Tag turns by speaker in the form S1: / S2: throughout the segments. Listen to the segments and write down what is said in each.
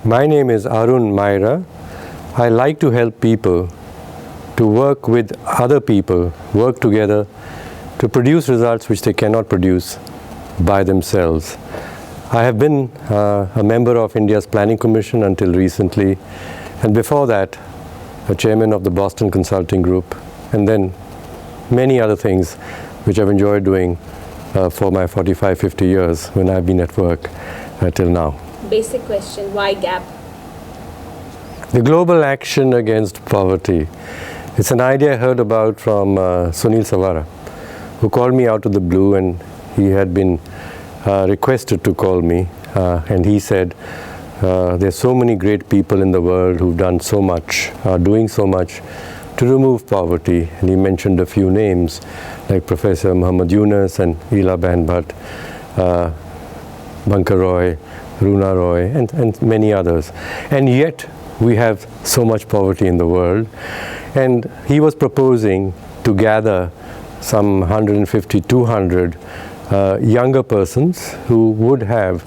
S1: My name is Arun Maira. I like to help people to work with other people, work together to produce results which they cannot produce by themselves. I have been a member of India's Planning Commission until recently, and before that, a chairman of the Boston Consulting Group, and then many other things which I've enjoyed doing for my 45-50 years when I've been at work till now.
S2: Basic question, why GAP?
S1: The Global Action Against Poverty. It's an idea I heard about from Sunil Savara, who called me out of the blue, and he had been requested to call me, and he said, there's so many great people in the world who've done so much, are doing so much to remove poverty. And he mentioned a few names like Professor Muhammad Yunus and Ela Banbhat, Bankar Roy, Runa Roy, and many others. And yet we have so much poverty in the world. And he was proposing to gather some 150, 200 younger persons who would have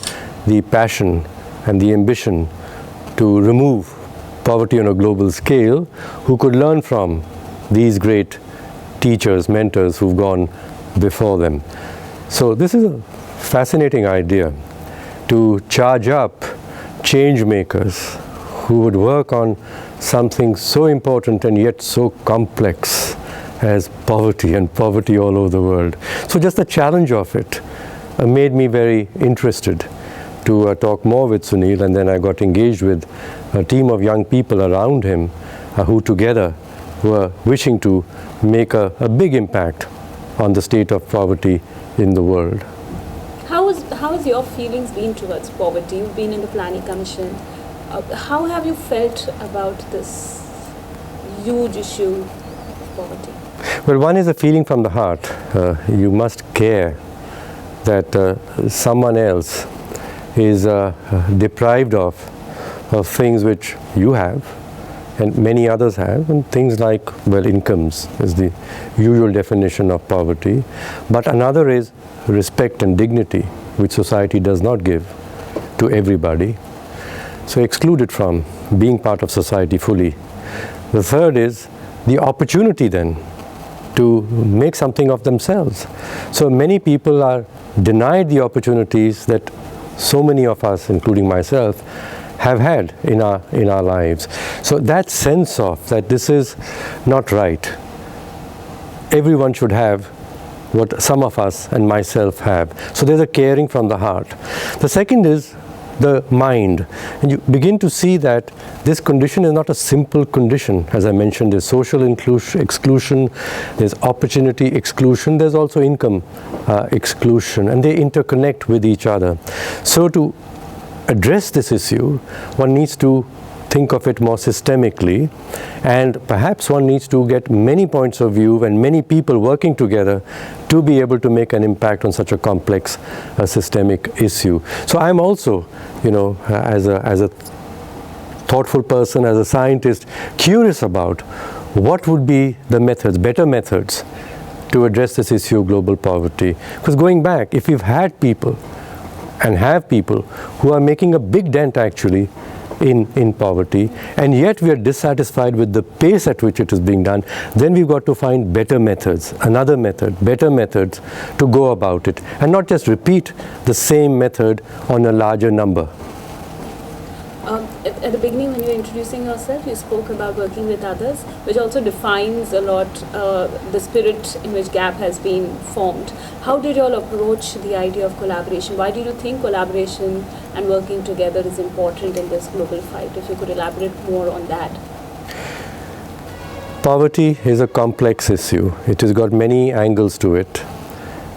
S1: the passion and the ambition to remove poverty on a global scale, who could learn from these great teachers, mentors who've gone before them. So this is a fascinating idea, to charge up change makers who would work on something so important and yet so complex as poverty, and poverty all over the world. So just the challenge of it made me very interested to talk more with Sunil, and then I got engaged with a team of young people around him who together were wishing to make a big impact on the state of poverty in the world.
S2: How has your feelings been towards poverty? You've been in the Planning Commission. How have you felt about this huge issue of poverty?
S1: Well, one is a feeling from the heart. You must care that someone else is deprived of things which you have and many others have, and things like, well, incomes is the usual definition of poverty. But another is respect and dignity, which society does not give to everybody. So excluded from being part of society fully. The third is the opportunity then to make something of themselves. So many people are denied the opportunities that so many of us, including myself, have had in our lives. So that sense of that this is not right. Everyone should have what some of us and myself have. So there's a caring from the heart. The second is the mind, and you begin to see that this condition is not a simple condition. As I mentioned, there's social exclusion, there's opportunity exclusion, there's also income exclusion, and they interconnect with each other. So to address this issue, one needs to think of it more systemically, and perhaps one needs to get many points of view and many people working together to be able to make an impact on such a complex systemic issue. So I'm also, as a thoughtful person, as a scientist, curious about what would be the methods, better methods to address this issue of global poverty. Because going back, if we've had people and have people who are making a big dent actually in poverty, and yet we are dissatisfied with the pace at which it is being done, then we've got to find better methods, another method, better methods to go about it, and not just repeat the same method on a larger number.
S2: At the beginning, when you were introducing yourself, you spoke about working with others, which also defines a lot the spirit in which GAP has been formed. How did you all approach the idea of collaboration? Why do you think collaboration and working together is important in this global fight? If you could elaborate more on that.
S1: Poverty is a complex issue. It has got many angles to it,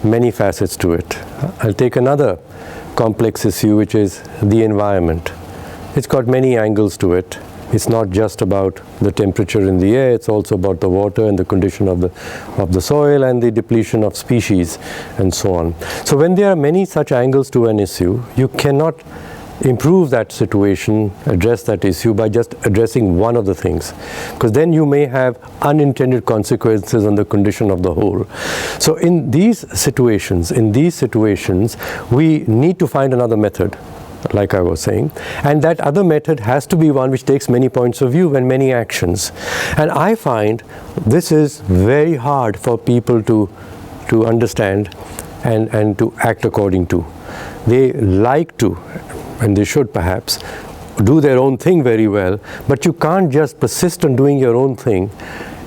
S1: many facets to it. I'll take another complex issue, which is the environment. It's got many angles to it. It's not just about the temperature in the air, it's also about the water and the condition of the soil and the depletion of species and so on. So when there are many such angles to an issue, you cannot improve that situation, address that issue by just addressing one of the things, because then you may have unintended consequences on the condition of the whole. So in these situations, we need to find another method like I was saying. And that other method has to be one which takes many points of view and many actions. And I find this is very hard for people to understand and to act according to. They like to, and they should perhaps, do their own thing very well, but you can't just persist on doing your own thing,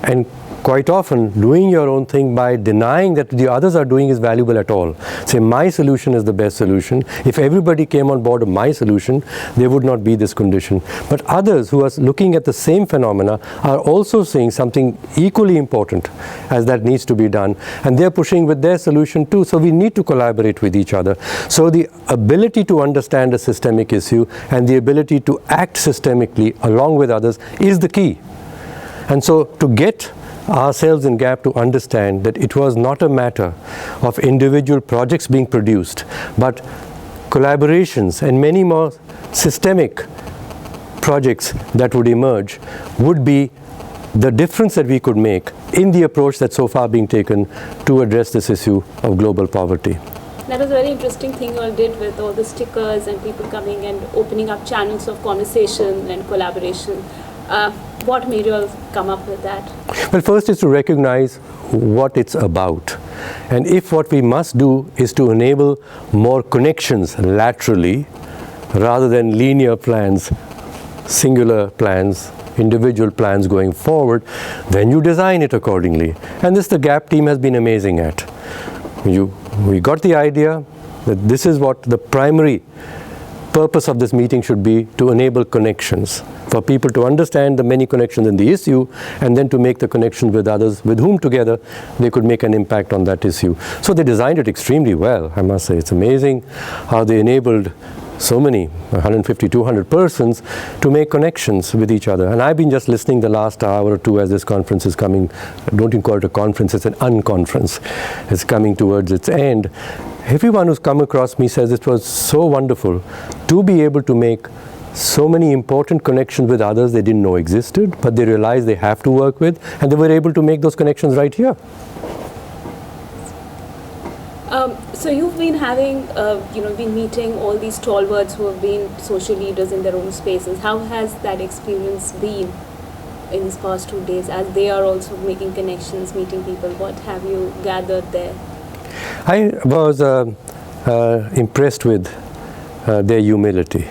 S1: and quite often doing your own thing by denying that the others are doing is valuable at all. Say, my solution is the best solution. If everybody came on board of my solution, there would not be this condition. But others who are looking at the same phenomena are also seeing something equally important as that needs to be done, and they're pushing with their solution too. So we need to collaborate with each other. So the ability to understand a systemic issue and the ability to act systemically along with others is the key. And so to get ourselves in GAP to understand that it was not a matter of individual projects being produced, but collaborations and many more systemic projects that would emerge would be the difference that we could make in the approach that's so far being taken to address this issue of global poverty.
S2: That was a very interesting thing you all did with all the stickers and people coming and opening up channels of conversation and collaboration. What made you all come up with that?
S1: Well, first is to recognize what it's about. And if what we must do is to enable more connections laterally rather than linear plans, singular plans, individual plans going forward, then you design it accordingly. And this the GAP team has been amazing at. We got the idea that this is what the primary purpose of this meeting should be, to enable connections, for people to understand the many connections in the issue and then to make the connections with others with whom together they could make an impact on that issue. So they designed it extremely well, I must say. It's amazing how they enabled so many, 150, 200 persons to make connections with each other. And I've been just listening the last hour or two as this conference is coming. Don't even call it a conference, it's an unconference. It's coming towards its end. Everyone who's come across me says it was so wonderful to be able to make so many important connections with others they didn't know existed, but they realized they have to work with, and they were able to make those connections right here.
S2: So you've been having, been meeting all these stalwarts who have been social leaders in their own spaces. How has that experience been in these past 2 days, as they are also making connections, meeting people? What have you gathered there?
S1: I was impressed with their humility.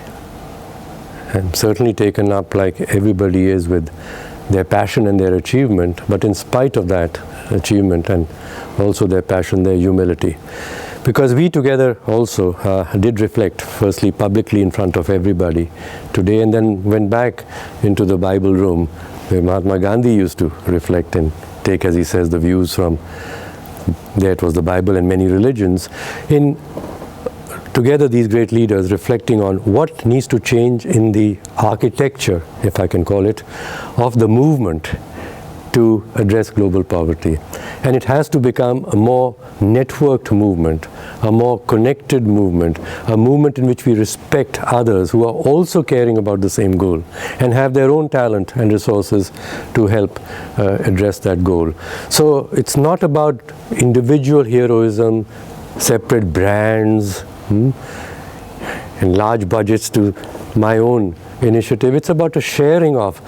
S1: I'm certainly taken up, like everybody is, with their passion and their achievement, but in spite of that achievement and also their passion, their humility. Because we together also did reflect, firstly publicly in front of everybody today, and then went back into the Bible room where Mahatma Gandhi used to reflect and take, as he says, the views from there. It was the Bible and many religions. Together, these great leaders reflecting on what needs to change in the architecture, if I can call it, of the movement to address global poverty. And it has to become a more networked movement, a more connected movement, a movement in which we respect others who are also caring about the same goal and have their own talent and resources to help address that goal. So it's not about individual heroism, separate brands, and large budgets to my own initiative. It's about a sharing of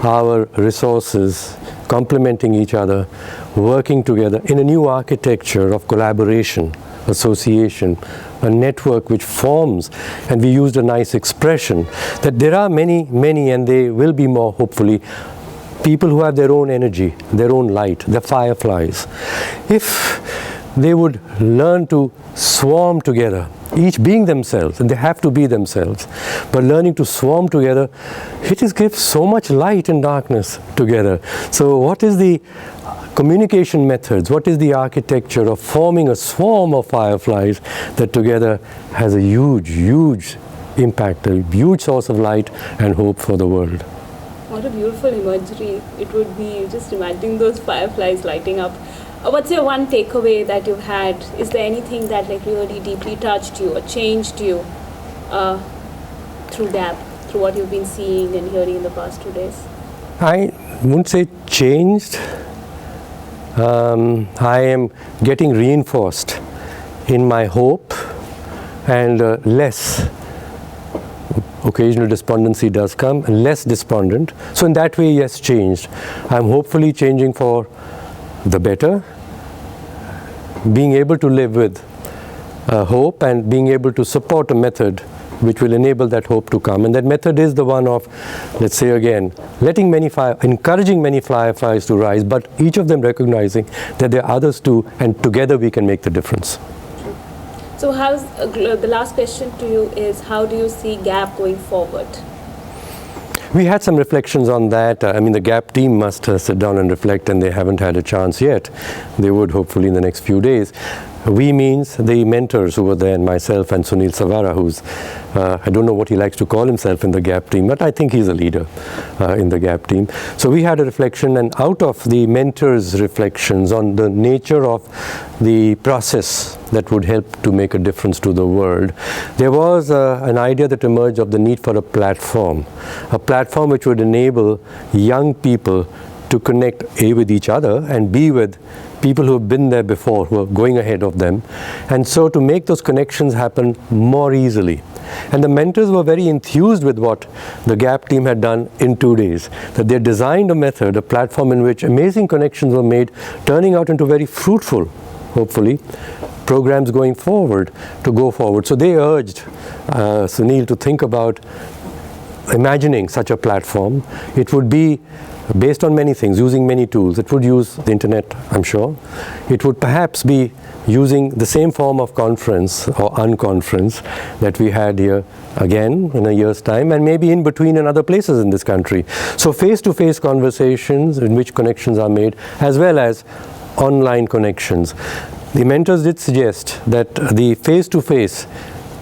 S1: our resources, complementing each other, working together in a new architecture of collaboration, association, a network which forms. And we used a nice expression that there are many, and there will be more, hopefully, people who have their own energy, their own light, the fireflies. If they would learn to swarm together, each being themselves, and they have to be themselves, but learning to swarm together, it just gives so much light and darkness together. So what is the communication methods, what is the architecture of forming a swarm of fireflies that together has a huge impact, a huge source of light and hope for the world?
S2: What a beautiful imagery it would be, just imagining those fireflies lighting up. What's your one takeaway that you've had? Is there anything that really deeply touched you or changed you through GAP, through what you've been seeing and hearing in the past 2 days?
S1: I wouldn't say changed. I am getting reinforced in my hope and less occasional despondency does come, less despondent. So in that way, yes, changed. I'm hopefully changing for the better, being able to live with hope and being able to support a method which will enable that hope to come. And that method is the one of, let's say again, encouraging many fireflies to rise, but each of them recognizing that there are others too, and together we can make the difference.
S2: So how's, the last question to you is, how do you see GAP going forward?
S1: We had some reflections on that. I mean, the GAP team must sit down and reflect, and they haven't had a chance yet. They would hopefully in the next few days. We means the mentors who were there, and myself and Sunil Savara, who's, I don't know what he likes to call himself in the GAP team, but I think he's a leader in the GAP team. So we had a reflection, and out of the mentors' reflections on the nature of the process that would help to make a difference to the world, there was an idea that emerged of the need for a platform which would enable young people to connect A, with each other, and B, with people who have been there before, who are going ahead of them, and so to make those connections happen more easily. And the mentors were very enthused with what the GAP team had done in 2 days, that they designed a method, a platform in which amazing connections were made, turning out into very fruitful, hopefully, programs going forward, to go forward. So they urged Sunil to think about imagining such a platform. It would be based on many things, using many tools. It would use the internet, I'm sure. It would perhaps be using the same form of conference or unconference that we had here again in a year's time, and maybe in between in other places in this country. So face-to-face conversations in which connections are made, as well as online connections. The mentors did suggest that the face-to-face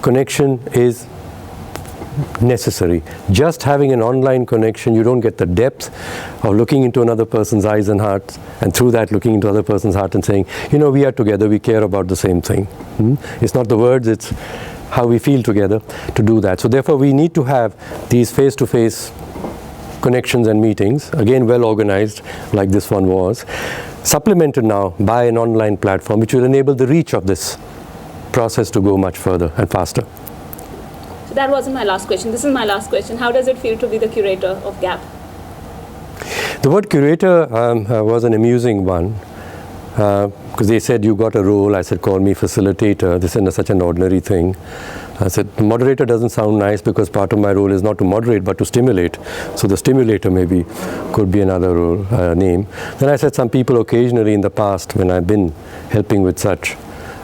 S1: connection is necessary. Just having an online connection, you don't get the depth of looking into another person's eyes and hearts, and through that looking into other person's heart and saying, you know, we are together, we care about the same thing. It's not the words, it's how we feel together to do that. So therefore we need to have these face-to-face connections and meetings, again well organized like this one was, supplemented now by an online platform which will enable the reach of this process to go much further and faster.
S2: That wasn't my last question. This is my last question. How does it feel to be the curator of GAP?
S1: The word curator was an amusing one, because they said, you got a role. I said, call me facilitator. This is such an ordinary thing. I said, moderator doesn't sound nice, because part of my role is not to moderate but to stimulate. So the stimulator maybe could be another role, name. Then I said, some people occasionally in the past, when I've been helping with such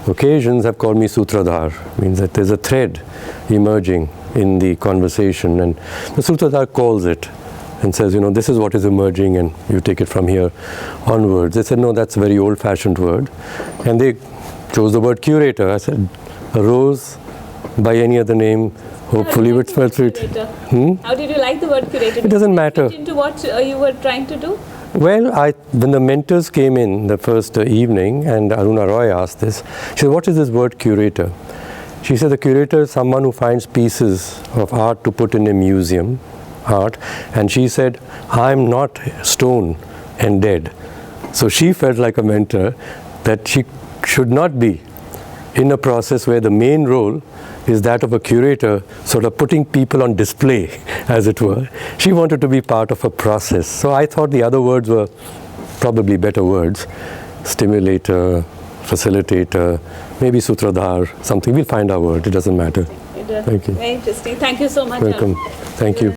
S1: occasions, have called me Sutradhar. Means that there's a thread emerging in the conversation, and the Sutradhar calls it and says, you know, this is what is emerging, and you take it from here onwards. They said, no, that's a very old-fashioned word, and they chose the word curator. I said, a rose by any other name, hopefully would spell it.
S2: How did you like the word curator?
S1: It doesn't matter.
S2: Into what you were trying to do?
S1: Well, when the mentors came in the first evening, and Aruna Roy asked this, she said, what is this word curator? She said, the curator is someone who finds pieces of art to put in a museum, art, and she said, I'm not stone and dead. So she felt like a mentor that she should not be in a process where the main role is that of a curator, sort of putting people on display, as it were. She wanted to be part of a process. So I thought the other words were probably better words. Stimulator, facilitator, maybe Sutradhar, something. We'll find our word. It doesn't matter. Thank you.
S2: Very interesting. Thank you so much.
S1: Welcome. Thank you.